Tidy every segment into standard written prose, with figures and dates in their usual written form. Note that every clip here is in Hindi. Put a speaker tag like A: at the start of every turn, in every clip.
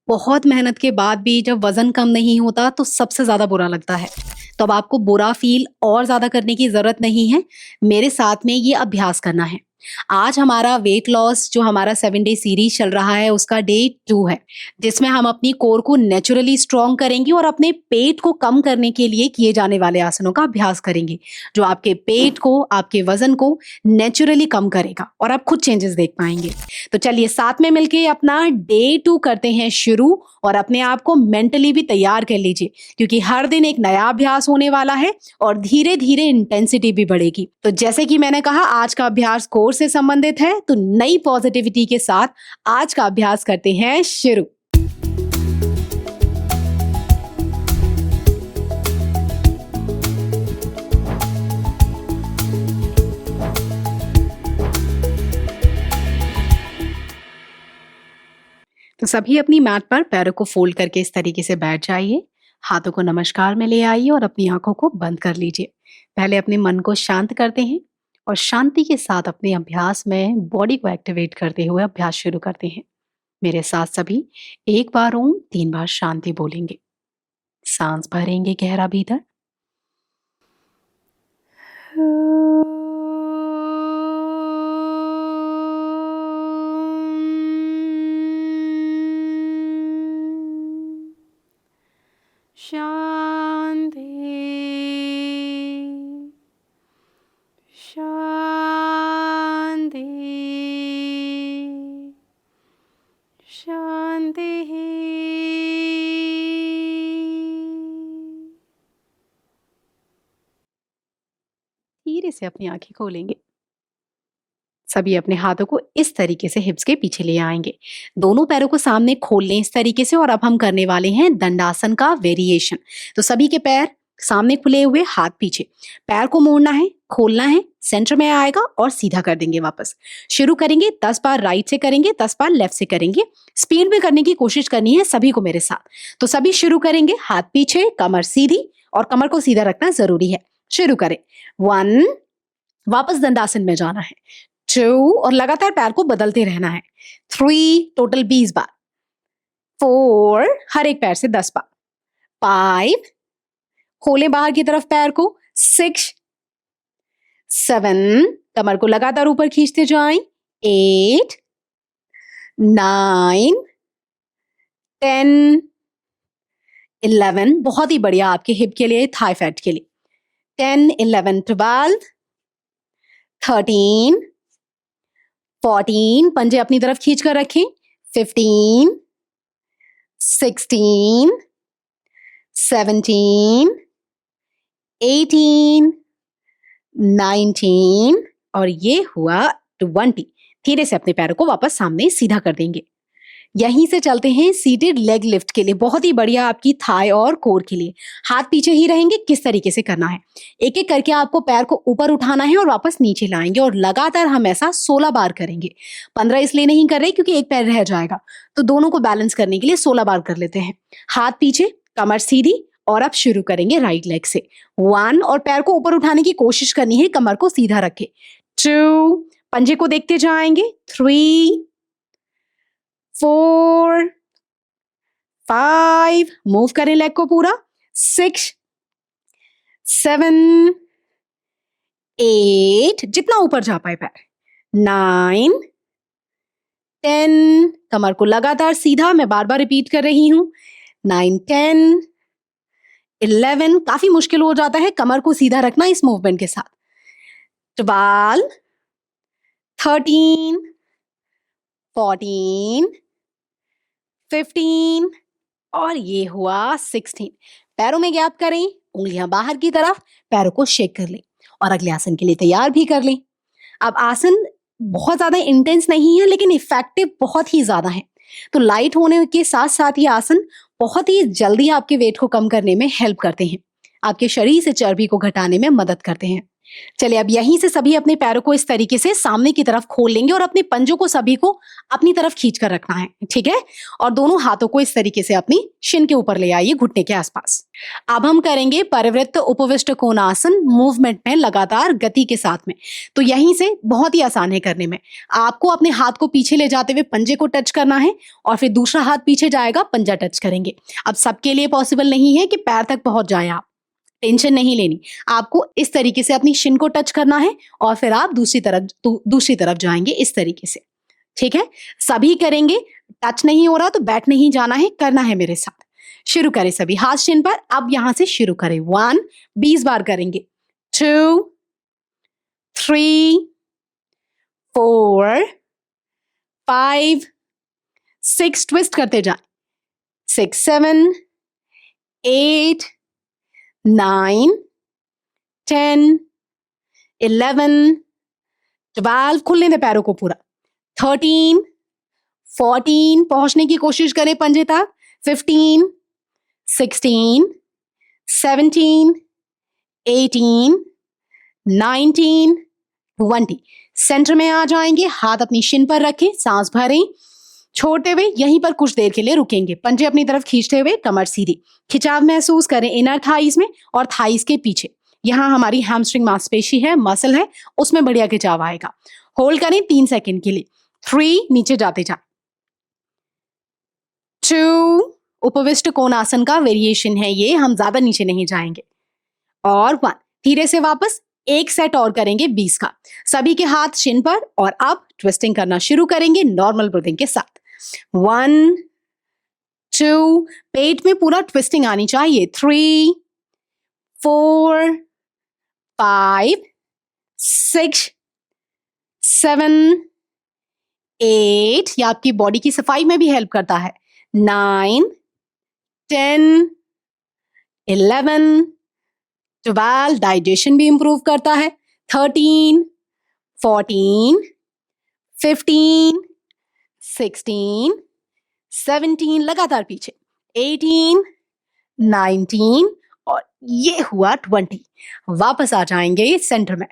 A: बहुत मेहनत के बाद भी जब वज़न कम नहीं होता तो सबसे ज़्यादा बुरा लगता है। तो अब आपको बुरा फ़ील और ज़्यादा करने की ज़रूरत नहीं है। मेरे साथ में ये अभ्यास करना है। आज हमारा वेट लॉस जो हमारा 7 डे सीरीज़ चल रहा है उसका डे 2 है, जिसमें हम अपनी कोर को नेचुरली स्ट्रॉन्ग करेंगे और अपने पेट को कम करने के लिए किए जाने वाले आसनों का अभ्यास करेंगे, जो आपके पेट को, आपके वज़न को नेचुरली कम करेगा और आप खुद चेंजेस देख पाएँगे। तो चलिए साथ में मिलके अपना डे 2 करते हैं शुरू और अपने आप को मेंटली भी तैयार कर लीजिए, क्योंकि हर दिन एक नया अभ्यास होने वाला है और धीरे-धीरे इंटेंसिटी भी बढ़ेगी। तो जैसे कि मैंने कहा आज का अभ्यास कोर से संबंधित है, तो नई पॉजिटिविटी के साथ आज का अभ्यास करते हैं शुरू। तो सभी अपनी मैट पर पैरों को फोल्ड करके इस तरीके से बैठ जाइए। हाथों को नमस्कार में ले आइए और अपनी आंखों को बंद कर लीजिए। पहले अपने मन को शांत करते हैं और शांति के साथ अपने अभ्यास में बॉडी को एक्टिवेट करते हुए अभ्यास शुरू करते हैं। मेरे साथ सभी एक बार ओम 3 बार शांति बोलेंगे। सांस भरेंगे गहरा भीतर, शांति शांति शांति। धीरे से अपनी आंखें खोलेंगे। सभी अपने हाथों को इस तरीके से हिप्स के पीछे ले आएंगे। दोनों पैरों को सामने खोल लें इस तरीके से और अब हम करने वाले हैं दंडासन का वेरिएशन। तो सभी के पैर सामने खुले हुए, हाथ पीछे। पैर को मोड़ना है, खोलना है, सेंटर में आएगा और सीधा कर देंगे वापस। शुरू करेंगे 10 बार राइट से करेंगे, 10 बार लेफ्ट से करेंगे। स्पीड में करने की कोशिश करनी है सभी को मेरे साथ। तो सभी शुरू करेंगे, हाथ पीछे, कमर सीधी और कमर को सीधा रखना जरूरी है। शुरू करें। 1, वापस दंडासन में जाना है। 2 और लगातार पैर को बदलते रहना है। 3, टोटल 20 बार। 4, हर एक पैर से 10 बार। 5, खोलें बाहर की तरफ पैर को। 6, 7, कमर को लगातार ऊपर खींचते जाएं। 8, 9, 10, 11, बहुत ही बढ़िया आपके हिप के लिए, थाई फैट के लिए। 10, 11, 12, 13, 14, पंजे अपनी तरफ खींच कर रखें। 15, 16, 17, 18, 19 और ये हुआ 20। धीरे से अपने पैरों को वापस सामने सीधा कर देंगे। यहीं से चलते हैं सीटेड लेग लिफ्ट के लिए, बहुत ही बढ़िया आपकी थाई और कोर के लिए। हाथ पीछे ही रहेंगे। किस तरीके से करना है, एक एक करके आपको पैर को ऊपर उठाना है और वापस नीचे लाएंगे और लगातार हम ऐसा 16 बार करेंगे। 15 इसलिए नहीं कर रहे क्योंकि एक पैर रह जाएगा, तो दोनों को बैलेंस करने के लिए 16 बार कर लेते हैं। हाथ पीछे, कमर सीधी और अब शुरू करेंगे राइट लेग से। 1 और पैर को ऊपर उठाने की कोशिश करनी है, कमर को सीधा रखे। 2, पंजे को देखते जाएंगे। 3, 4, 5, मूव करें लेग को पूरा। 6, 7, 8, जितना ऊपर जा पाए पैर। 9, 10, कमर को लगातार सीधा, मैं बार बार रिपीट कर रही हूं। 9, 10, 11, काफी मुश्किल हो जाता है कमर को सीधा रखना इस मूवमेंट के साथ। 12, 13, 14, 15 और ये हुआ 16। पैरों में गैप करें, उंगलियां बाहर की तरफ, पैरों को शेक कर लें और अगले आसन के लिए तैयार भी कर लें। अब आसन बहुत ज्यादा इंटेंस नहीं है लेकिन इफेक्टिव बहुत ही ज्यादा है। तो लाइट होने के साथ साथ ये आसन बहुत ही जल्दी आपके वेट को कम करने में हेल्प करते हैं, आपके शरीर से चर्बी को घटाने में मदद करते हैं। चलिए अब यहीं से सभी अपने पैरों को इस तरीके से सामने की तरफ खोल लेंगे और अपने पंजों को सभी को अपनी तरफ खींच कर रखना है, ठीक है। और दोनों हाथों को इस तरीके से अपनी शिन के ऊपर ले आइए, घुटने के आसपास। अब हम करेंगे परिवृत्त उपविष्ट कोणासन मूवमेंट में लगातार गति के साथ में। तो यहीं से बहुत ही आसान है करने में। आपको अपने हाथ को पीछे ले जाते हुए पंजे को टच करना है और फिर दूसरा हाथ पीछे जाएगा, पंजा टच करेंगे। अब सबके लिए पॉसिबल नहीं है कि पैर तक पहुंच जाए, आप टेंशन नहीं लेनी। आपको इस तरीके से अपनी शिन को टच करना है और फिर आप दूसरी तरफ जाएंगे इस तरीके से, ठीक है। सभी करेंगे, टच नहीं हो रहा तो बैठ नहीं जाना है, करना है मेरे साथ। शुरू करें सभी, हाथ शिन पर। अब यहां से शुरू करें। 1, 20 बार करेंगे। 2, 3, 4, 5, 6, ट्विस्ट करते जाए। 6, 7, 8, 9, 10, 11, 12, खुलने दे पैरों को पूरा। 13, 14, पहुंचने की कोशिश करें पंजे तक। 15, 16, 17, 18, 19, 20। सेंटर में आ जाएंगे, हाथ अपनी शिन पर रखें, सांस भरें, छोड़ते हुए यहीं पर कुछ देर के लिए रुकेंगे। पंजे अपनी तरफ खींचते हुए कमर सीधी, खिंचाव महसूस करें इनर थाइस में और थाइस के पीछे। यहाँ हमारी हैमस्ट्रिंग मांसपेशी है, मसल है, उसमें बढ़िया खिंचाव आएगा। होल्ड करें 3 सेकंड के लिए। 3, नीचे जाते जाए। 2, उपविष्ट कोणासन का वेरिएशन है ये, हम ज्यादा नीचे नहीं जाएंगे। और 1, धीरे से वापस। एक सेट और करेंगे 20 का। सभी के हाथ शिन पर और अब ट्विस्टिंग करना शुरू करेंगे नॉर्मल ब्रीथिंग के साथ। 1, 2, पेट में पूरा ट्विस्टिंग आनी चाहिए। 3, 4, 5, 6, 7, 8, ये आपकी बॉडी की सफाई में भी हेल्प करता है। 9, 10, 11, 12, डाइजेशन भी इंप्रूव करता है। 13, 14, 15, 16, 17, लगातार पीछे। 18, 19 और ये हुआ 20। वापस आ जाएंगे सेंटर में।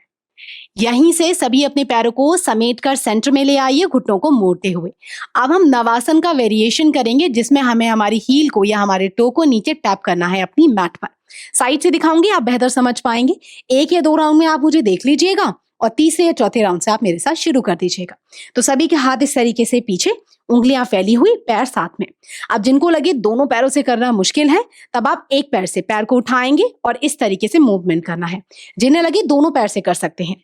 A: यहीं से सभी अपने पैरों को समेट कर सेंटर में ले आइए, घुटनों को मोड़ते हुए। अब हम नवासन का वेरिएशन करेंगे जिसमें हमें हमारी हील को या हमारे टो को नीचे टैप करना है अपनी मैट पर। साइड से दिखाऊंगी, आप बेहतर समझ पाएंगे। 1 या 2 राउंड में आप मुझे देख लीजिएगा और तीसरे या चौथे राउंड से आप मेरे साथ शुरू कर दीजिएगा। तो सभी के हाथ इस तरीके से पीछे, उंगलियां फैली हुई, पैर साथ में। अब जिनको लगे दोनों पैरों से करना मुश्किल है, तब आप एक पैर से पैर को उठाएंगे और इस तरीके से मूवमेंट करना है। जिन्हें लगे दोनों पैर से कर सकते हैं।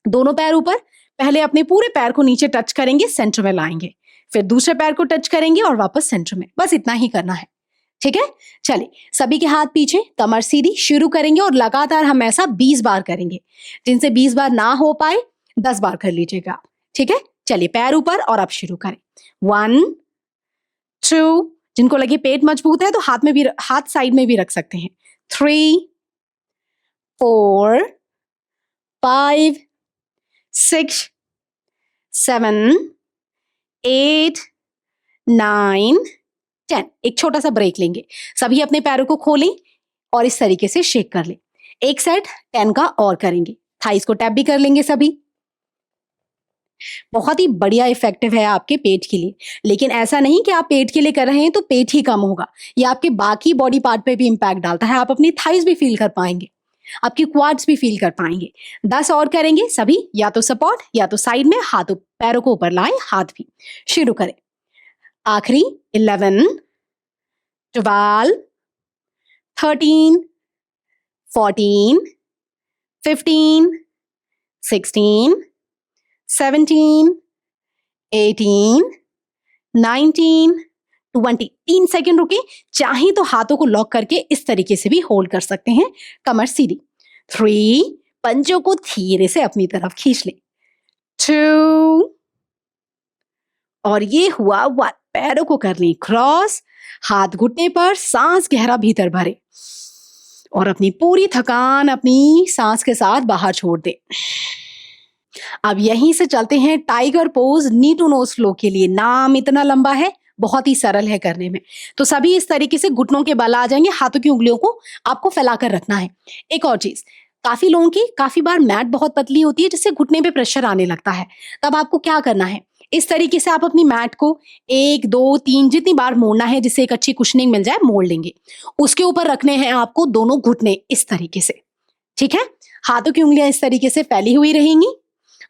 A: दोनों पैर ऊपर, पहले अपने पूरे पैर को नीचे टच करेंगे, सेंटर में लाएंगे, फिर दूसरे पैर को टच करेंगे और वापस सेंटर में। बस इतना ही करना है, ठीक है। चलिए सभी के हाथ पीछे, कमर सीधी, शुरू करेंगे और लगातार हम ऐसा 20 बार करेंगे। जिनसे 20 बार ना हो पाए 10 बार कर लीजिएगा, ठीक है। चलिए पैर ऊपर और अब शुरू करें। 1, 2, जिनको लगे पेट मजबूत है तो हाथ साइड में भी रख सकते हैं। 3, 4, 5, 6, 7, 8, 9, 10। एक छोटा सा ब्रेक लेंगे। सभी अपने पैरों को खोलें और इस तरीके से शेक कर लें। एक सेट 10 का और करेंगे। थाइस को टैप भी कर लेंगे सभी। बहुत ही बढ़िया इफेक्टिव है आपके पेट के लिए। लेकिन ऐसा नहीं कि आप पेट के लिए कर रहे हैं तो पेट ही कम होगा, ये आपके बाकी बॉडी पार्ट पे भी इंपैक्ट डालता है। आप अपनी थाइस भी फील कर पाएंगे, आपकी क्वाड्स भी फील कर पाएंगे। 10 और करेंगे सभी, या तो सपोर्ट या तो साइड में, हाथों पैरों को ऊपर लाएं, हाथ भी। शुरू करें। आखिरी 11, 12, 13, 14, 15, 16, 17, 18, 19, 20। 3 सेकेंड रुके। चाहे तो हाथों को लॉक करके इस तरीके से भी होल्ड कर सकते हैं, कमर सीधी। 3, पंजों को धीरे से अपनी तरफ खींच ले। 2 और ये हुआ 1। पैरों को कर लें क्रॉस, हाथ घुटने पर, सांस गहरा भीतर भरे और अपनी पूरी थकान अपनी सांस के साथ बाहर छोड़ दे। अब यहीं से चलते हैं tiger pose knee to nose flow के लिए। नाम इतना लंबा है, बहुत ही सरल है करने में। तो सभी इस तरीके से घुटनों के बल आ जाएंगे, हाथों की उंगलियों को आपको फैलाकर रखना है। एक और चीज, काफी लोगों की काफी बार मैट बहुत पतली होती है जिससे घुटने पे प्रेशर आने लगता है। तब आपको क्या करना है, इस तरीके से आप अपनी मैट को 1, 2, 3 जितनी बार मोड़ना है जिससे एक अच्छी कुशनिंग मिल जाए, मोड़ लेंगे। उसके ऊपर रखने हैं आपको दोनों घुटने इस तरीके से, ठीक है। हाथों की उंगलियां इस तरीके से फैली हुई रहेंगी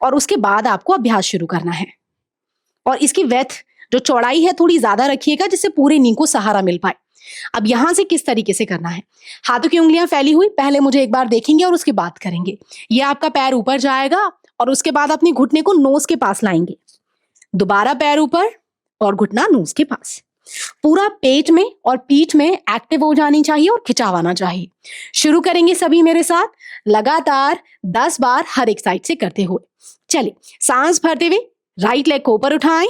A: और उसके बाद आपको अभ्यास शुरू करना है। और इसकी वेथ जो चौड़ाई है थोड़ी ज्यादा रखिएगा जिससे पूरे नी को सहारा मिल पाए। अब यहां से किस तरीके से करना है, हाथों की उंगलियां फैली हुई, पहले मुझे एक बार देखेंगे और उसके बाद करेंगे। ये आपका पैर ऊपर जाएगा और उसके बाद अपने घुटने को नोज के पास लाएंगे, दोबारा पैर ऊपर और घुटना नोज के पास। पूरा पेट में और पीठ में एक्टिव हो जानी चाहिए और खिंचाव आना चाहिए। शुरू करेंगे सभी मेरे साथ, लगातार 10 बार हर एक साइड से करते हुए। चलिए, सांस भरते हुए राइट लेग को ऊपर उठाएं,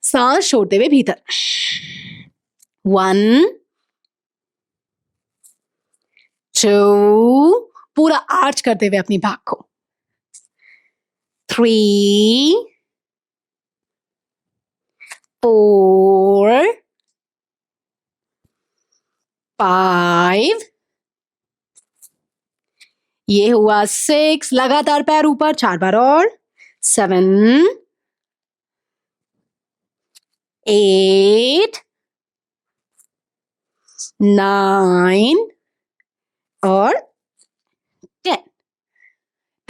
A: सांस छोड़ते हुए भीतर। 1, 2, पूरा आर्च करते हुए अपनी बैक को। 3, 4, 5, ये हुआ 6, लगातार पैर ऊपर 4 बार और। 7, 8, 9 और 10।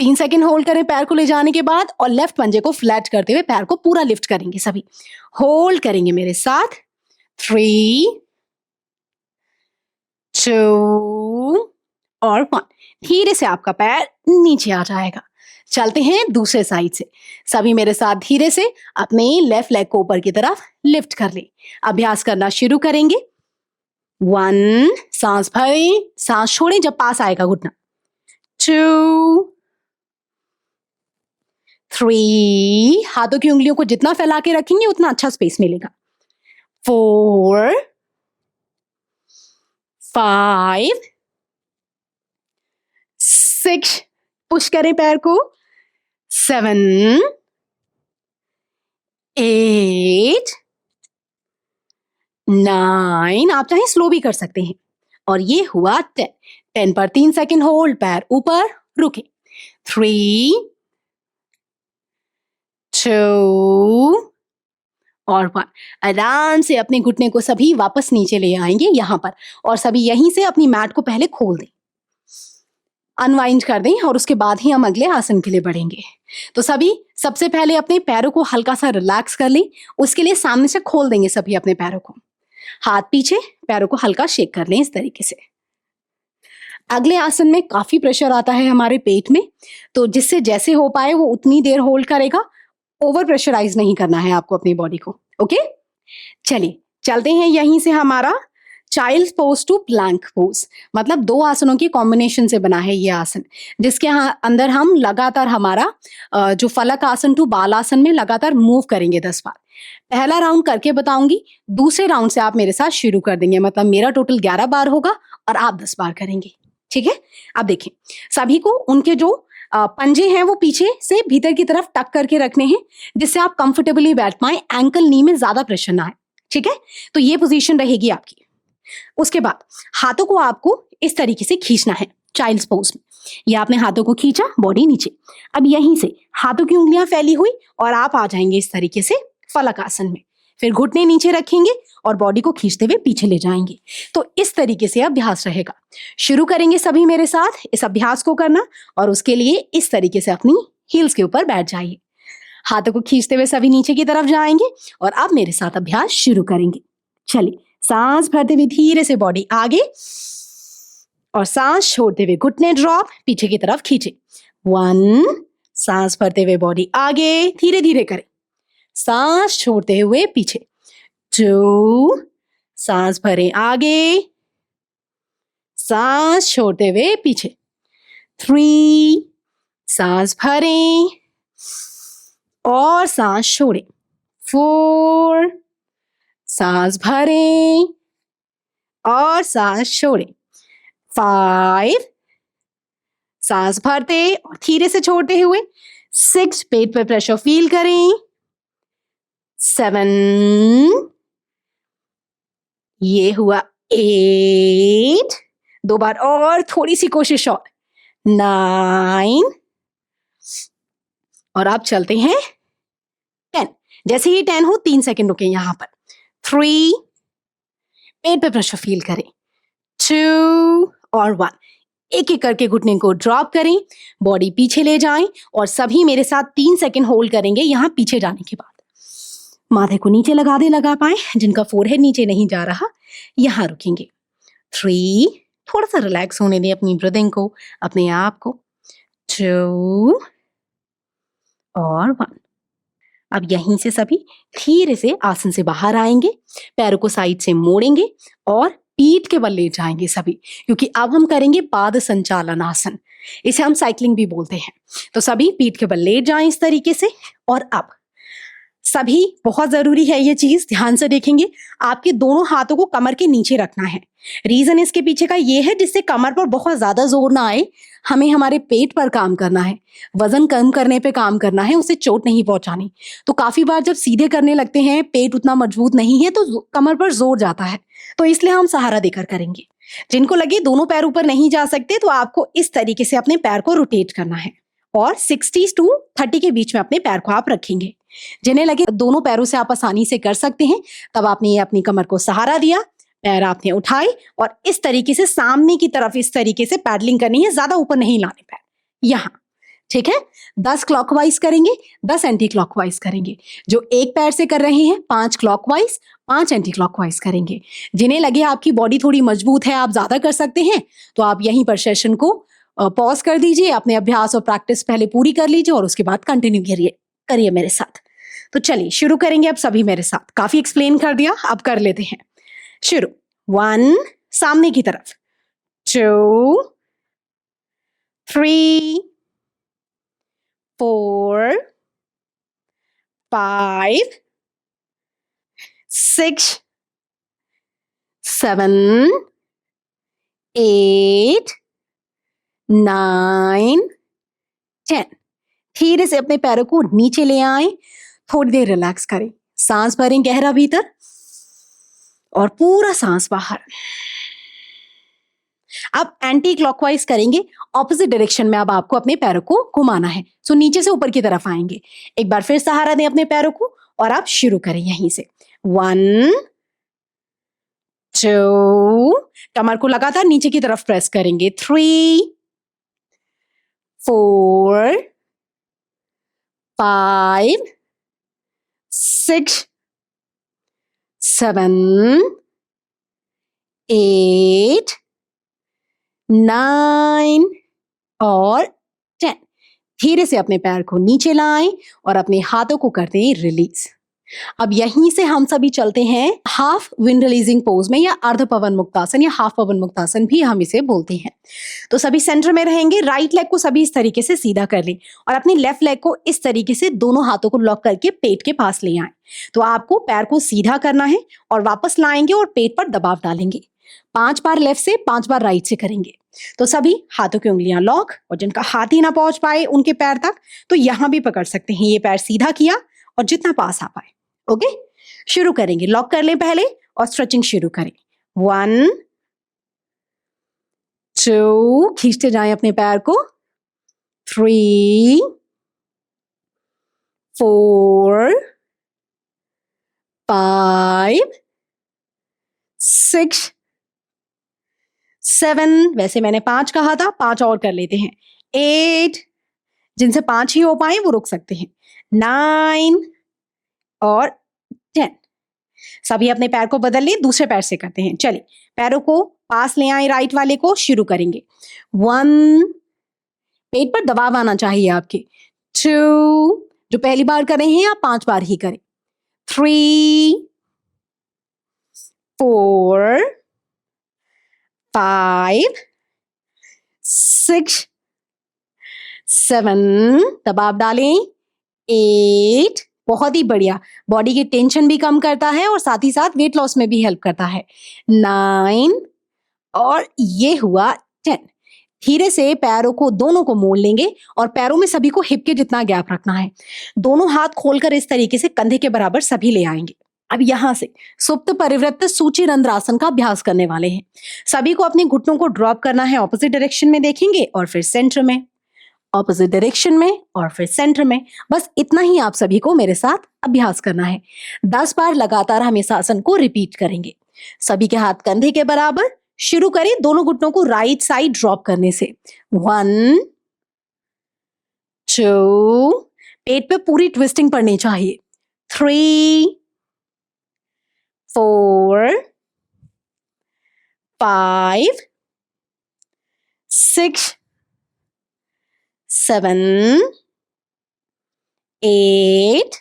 A: 3 सेकेंड होल्ड करें पैर को ले जाने के बाद और लेफ्ट पंजे को फ्लैट करते हुए पैर को पूरा लिफ्ट करेंगे सभी। होल्ड करेंगे मेरे साथ। 3, 2 और 1। धीरे से आपका पैर नीचे आ जाएगा। चलते हैं दूसरे साइड से। सभी मेरे साथ धीरे से अपने लेफ्ट लेग को ऊपर की तरफ लिफ्ट कर ले। अभ्यास करना शुरू करेंगे। 1, सांस भरें, सांस छोड़ें जब पास आएगा घुटना। 2, 3, हाथों की उंगलियों को जितना फैला के रखेंगे उतना अच्छा स्पेस मिलेगा। 4, 5, 6, पुश करें पैर को। 7, 8, 9, आप चाहें स्लो भी कर सकते हैं। और ये हुआ 10। 10 पर 3 सेकेंड होल्ड, पैर ऊपर, रुके। 3, 2 और 1। आराम से अपने घुटने को सभी वापस नीचे ले आएंगे यहां पर, और सभी यहीं से अपनी मैट को पहले खोल दें, अनवाइंड कर दें और उसके बाद ही हम अगले आसन के लिए बढ़ेंगे। तो सभी सबसे पहले अपने पैरों को हल्का सा रिलैक्स कर लें। उसके लिए सामने से खोल देंगे सभी अपने पैरों को, हाथ पीछे, पैरों को हल्का शेक कर लें इस तरीके से। अगले आसन में काफी प्रेशर आता है हमारे पेट में, तो जिससे जैसे हो पाए वो उतनी देर होल्ड करेगा। ओवर प्रेशराइज नहीं करना है आपको अपनी बॉडी को, ओके। चलिए चलते हैं यहीं से। हमारा child pose to plank pose, मतलब 2 आसनों की कॉम्बिनेशन से बना है ये आसन, जिसके अंदर हम लगातार हमारा जो फलक आसन टू बाल आसन में लगातार मूव करेंगे 10 बार। पहला राउंड करके बताऊंगी, दूसरे राउंड से आप मेरे साथ शुरू कर देंगे, मतलब मेरा टोटल 11 बार होगा और आप 10 बार करेंगे, ठीक है। अब देखें, सभी को उनके जो पंजे हैं वो पीछे से भीतर की तरफ टक करके रखने हैं, जिससे आप कंफर्टेबली बैठ पाए, एंकल नी में ज्यादा प्रेशर ना आए, ठीक है। तो ये पोजीशन रहेगी आपकी। उसके बाद हाथों को आपको इस तरीके से खींचना है चाइल्ड्स पोज में। ये आपने हाथों को खींचा, बॉडी नीचे। अब यहीं से हाथों की उंगलियां फैली हुई और आप आ जाएंगे इस तरीके से फलक आसन में। फिर घुटने नीचे रखेंगे और बॉडी को खींचते हुए पीछे ले जाएंगे। तो इस तरीके से अभ्यास रहेगा। शुरू करेंगे सभी मेरे साथ इस अभ्यास को करना, और उसके लिए इस तरीके से अपनी हील्स के ऊपर बैठ जाइए। हाथों को खींचते हुए सभी नीचे की तरफ जाएंगे और अब मेरे साथ अभ्यास शुरू करेंगे। चलिए, सांस भरते हुए धीरे से बॉडी आगे और सांस छोड़ते हुए घुटने ड्रॉप, पीछे की तरफ खींचे। 1, सांस भरते हुए बॉडी आगे, धीरे धीरे करें, सांस छोड़ते हुए पीछे। 2, सांस भरें आगे, सांस छोड़ते हुए पीछे। 3, सांस भरें और सांस छोड़ें। 4, सांस भरें और सांस छोड़ें। 5, सांस भरते और धीरे से छोड़ते हुए। 6, पेट पर प्रेशर फील करें। 7, ये हुआ 8, 2 बार और, थोड़ी सी कोशिश और। 9 और अब चलते हैं 10। जैसे ही 10 हो 3 सेकंड रुके यहाँ पर। 3, पेट पे प्रेशर फील करें। 2 और 1। एक एक करके घुटने को ड्रॉप करें, बॉडी पीछे ले जाएं और सभी मेरे साथ 3 सेकंड होल्ड करेंगे यहाँ पीछे जाने के बाद। माथे को नीचे लगा पाए, जिनका फोरहेड नीचे नहीं जा रहा यहाँ रुकेंगे। 3, थोड़ा सा रिलैक्स होने दें अपनी ब्रीदिंग को, अपने आप को। 2 और 1। अब यहीं से सभी धीरे से आसन से बाहर आएंगे, पैरों को साइड से मोड़ेंगे और पीठ के बल लेट जाएंगे सभी, क्योंकि अब हम करेंगे पाद संचालन आसन। इसे हम साइक्लिंग भी बोलते हैं। तो सभी पीठ के बल लेट जाएं इस तरीके से। और अब सभी, बहुत जरूरी है ये चीज, ध्यान से देखेंगे, आपके दोनों हाथों को कमर के नीचे रखना है। रीजन इसके पीछे का ये है जिससे कमर पर बहुत ज्यादा जोर ना आए। हमें हमारे पेट पर काम करना है, वजन कम करने पे काम करना है, उसे चोट नहीं पहुंचानी। तो काफी बार जब सीधे करने लगते हैं, पेट उतना मजबूत नहीं है तो कमर पर जोर जाता है, तो इसलिए हम सहारा देकर करेंगे। जिनको लगे दोनों पैर ऊपर नहीं जा सकते तो आपको इस तरीके से अपने पैर को रोटेट करना है और 60 to 30 के बीच में अपने पैर को आप रखेंगे। जिन्हें लगे दोनों पैरों से आप आसानी से कर सकते हैं, तब आपने अपनी कमर को सहारा दिया, पैर आपने उठाए और इस तरीके से सामने की तरफ इस तरीके से पैडलिंग करनी है, ज्यादा ऊपर नहीं लाने पैर यहाँ। ठीक है, 10 क्लॉकवाइज करेंगे, 10 एंटी क्लॉकवाइज करेंगे। जो एक पैर से कर रहे हैं 5 क्लॉकवाइज, 5 एंटी क्लॉकवाइज करेंगे। जिन्हें लगे आपकी बॉडी थोड़ी मजबूत है, आप ज्यादा कर सकते हैं, तो आप यहीं पर सेशन को पॉज कर दीजिए, अपने अभ्यास और प्रैक्टिस पहले पूरी कर लीजिए और उसके बाद कंटिन्यू करिए मेरे साथ। तो चलिए शुरू करेंगे अब सभी मेरे साथ। काफी एक्सप्लेन कर दिया, अब कर लेते हैं शुरू। 1, सामने की तरफ। 2, 3, 4, 5, 6, 7, 8, 9, 10। धीरे से अपने पैरों को नीचे ले आए, थोड़ी देर रिलैक्स करें, सांस भरें गहरा भीतर और पूरा सांस बाहर। अब एंटी क्लॉकवाइज करेंगे, ऑपोजिट डायरेक्शन में अब आपको अपने पैरों को घुमाना है। सो नीचे से ऊपर की तरफ आएंगे। एक बार फिर सहारा दें अपने पैरों को और आप शुरू करें यहीं से। 1, 2, कमर को लगातार नीचे की तरफ प्रेस करेंगे। 3, 4, 5, 6, 7, 8, 9 और 10। धीरे से अपने पैर को नीचे लाएं और अपने हाथों को कर दें रिलीज। अब यहीं से हम सभी चलते हैं हाफ विंड रिलीजिंग पोज में, या अर्ध पवन मुक्तासन या हाफ पवन मुक्तासन भी हम इसे बोलते हैं। तो सभी सेंटर में रहेंगे। राइट लेग को सभी इस तरीके से सीधा कर लें और अपनी लेफ्ट लेग को इस तरीके से दोनों हाथों को लॉक करके पेट के पास ले आए। तो आपको पैर को सीधा करना है और वापस लाएंगे और पेट पर दबाव डालेंगे। 5 बार लेफ्ट से, 5 बार राइट से करेंगे। तो सभी हाथों की उंगलियां लॉक, और जिनका हाथ ही ना पहुंच पाए उनके पैर तक, तो यहां भी पकड़ सकते हैं। ये पैर सीधा किया और जितना पास आ पाए। ओके, शुरू करेंगे। लॉक कर लें पहले और स्ट्रेचिंग शुरू करें। 1, 2, खींचते जाएं अपने पैर को। 3, 4, 5, 6, 7, वैसे मैंने 5 कहा था, 5 और कर लेते हैं। 8, जिनसे 5 ही हो पाए वो रुक सकते हैं। 9 और 10। सभी अपने पैर को बदल लें, दूसरे पैर से करते हैं। चलिए, पैरों को पास ले आए, राइट वाले को। शुरू करेंगे। 1, पेट पर दबाव आना चाहिए आपके। 2, जो पहली बार कर रहे हैं आप 5 बार ही करें। 3, 4, 5, 6, 7, दबाव डालें। 8, बहुत ही बढ़िया, बॉडी की टेंशन भी कम करता है और साथ ही साथ वेट लॉस में भी हेल्प करता है। 9 और ये हुआ 10। धीरे से पैरों को दोनों को मोड़ लेंगे और पैरों में सभी को हिप के जितना गैप रखना है। दोनों हाथ खोलकर इस तरीके से कंधे के बराबर सभी ले आएंगे। अब यहाँ से सुप्त परिवृत्त सूची रंध्रासन का अभ्यास करने वाले हैं। सभी को अपने घुटनों को ड्रॉप करना है, ऑपोजिट डायरेक्शन में देखेंगे और फिर सेंटर में, ऑपोजिट डायरेक्शन में और फिर सेंटर में। बस इतना ही आप सभी को मेरे साथ अभ्यास करना है। 10 बार लगातार हम इस आसन को रिपीट करेंगे। सभी के हाथ कंधे के बराबर। शुरू करें दोनों घुटनों को राइट साइड ड्रॉप करने से। 1 2, पेट पे पूरी ट्विस्टिंग पड़नी चाहिए। 3 4 5 6 7 8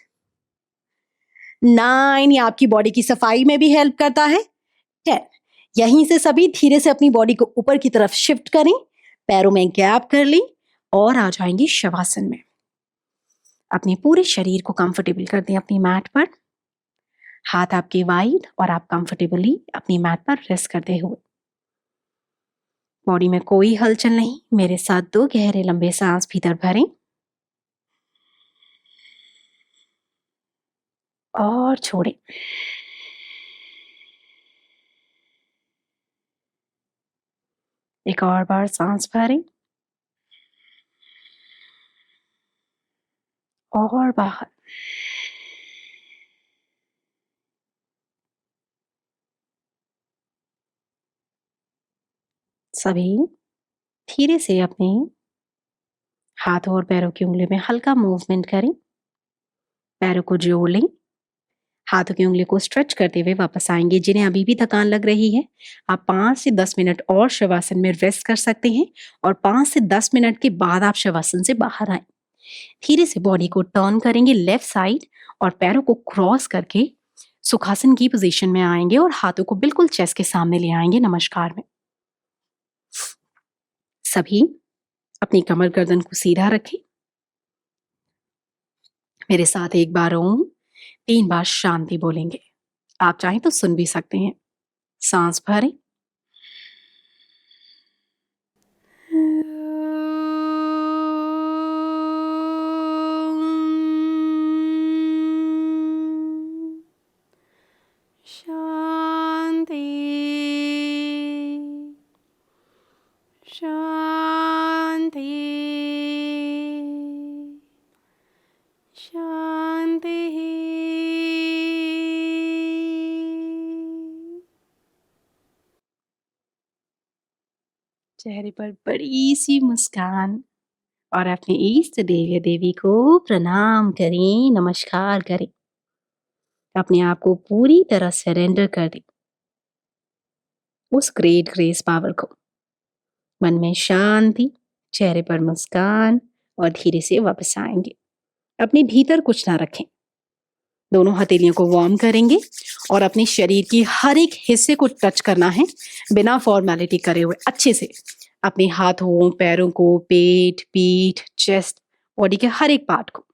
A: 9, ये आपकी बॉडी की सफाई में भी हेल्प करता है। 10, यहीं से सभी धीरे से अपनी बॉडी को ऊपर की तरफ शिफ्ट करें, पैरों में गैप कर लें और आ जाएंगे शवासन में। अपने पूरे शरीर को कंफर्टेबल कर दें अपनी मैट पर। हाथ आपके वाइड और आप कंफर्टेबली अपनी मैट पर रेस्ट करते हुए। बॉडी में कोई हलचल नहीं। मेरे साथ 2 गहरे लंबे सांस भीतर भरें और छोड़ें। एक और बार सांस भरें और बाहर। सभी धीरे से अपने हाथों और पैरों की उंगलियों में हल्का मूवमेंट करें। पैरों को जोड़ लें। हाथों की उंगली को स्ट्रेच करते हुए वापस आएंगे। जिन्हें अभी भी थकान लग रही है, आप 5 से 10 मिनट और शवासन में रेस्ट कर सकते हैं और 5 से 10 मिनट के बाद आप शवासन से बाहर आए। धीरे से बॉडी को टर्न करेंगे लेफ्ट साइड और पैरों को क्रॉस करके सुखासन की पोजीशन में आएंगे और हाथों को बिल्कुल चेस्ट के सामने ले आएंगे नमस्कार में। सभी अपनी कमर गर्दन को सीधा रखें। मेरे साथ एक बार ओम, 3 बार शांति बोलेंगे। आप चाहें तो सुन भी सकते हैं। सांस भरें शांति शांति शांति। चेहरे पर बड़ी सी मुस्कान और अपने इष्ट देव या देवी को प्रणाम करें, नमस्कार करें। अपने आप को पूरी तरह सरेंडर कर दें उस ग्रेट ग्रेस पावर को। मन में शांति, चेहरे पर मुस्कान और धीरे से वापस आएंगे। अपने भीतर कुछ ना रखें। दोनों हथेलियों को वार्म करेंगे और अपने शरीर की हर एक हिस्से को टच करना है बिना फॉर्मेलिटी करे हुए। अच्छे से अपने हाथों, पैरों को, पेट, पीठ, चेस्ट, बॉडी के हर एक पार्ट को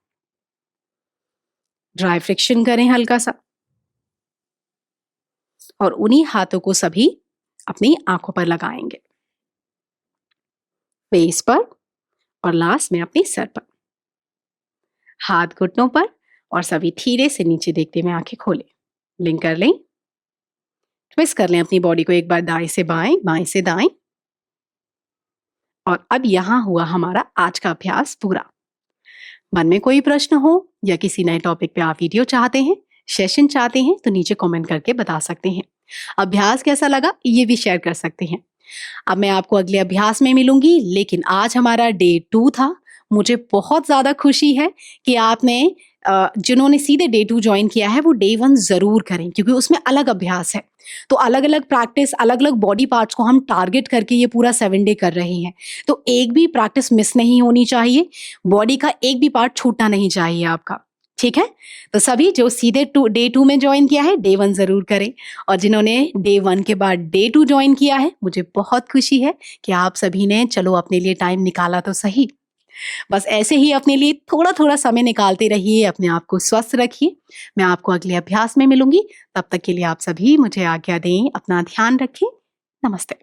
A: ड्राई फ्रिक्शन करें हल्का सा और उन्हीं हाथों को सभी अपनी आंखों पर लगाएंगे, फेस पर और लास्ट में अपने सर पर। हाथ घुटनों पर और सभी धीरे से नीचे देखते हुए आंखें खोलें। ब्लिंक कर लें, ट्विस्ट कर लें अपनी बॉडी को एक बार दाएं से बाएं, बाएं से दाएं। और अब यहां हुआ हमारा आज का अभ्यास पूरा। मन में कोई प्रश्न हो या किसी नए टॉपिक पे आप वीडियो चाहते हैं, सेशन चाहते हैं तो नीचे कमेंट करके बता सकते हैं। अभ्यास कैसा लगा ये भी शेयर कर सकते हैं। अब मैं आपको अगले अभ्यास में मिलूंगी, लेकिन आज हमारा डे 2 था। मुझे बहुत ज्यादा खुशी है कि आपने जिन्होंने सीधे डे 2 ज्वाइन किया है वो डे 1 जरूर करें, क्योंकि उसमें अलग अभ्यास है। तो अलग अलग प्रैक्टिस, अलग अलग बॉडी पार्ट्स को हम टारगेट करके ये पूरा 7 डे कर रहे हैं। तो एक भी प्रैक्टिस मिस नहीं होनी चाहिए, बॉडी का एक भी पार्ट छूटना नहीं चाहिए आपका। ठीक है, तो सभी जो सीधे डे 2 में ज्वाइन किया है डे 1 जरूर करें, और जिन्होंने डे 1 के बाद डे 2 ज्वाइन किया है, मुझे बहुत खुशी है कि आप सभी ने चलो अपने लिए टाइम निकाला तो सही। बस ऐसे ही अपने लिए थोड़ा थोड़ा समय निकालते रहिए, अपने आप को स्वस्थ रखिए। मैं आपको अगले अभ्यास में मिलूंगी, तब तक के लिए आप सभी मुझे आज्ञा दें, अपना ध्यान रखें। नमस्ते।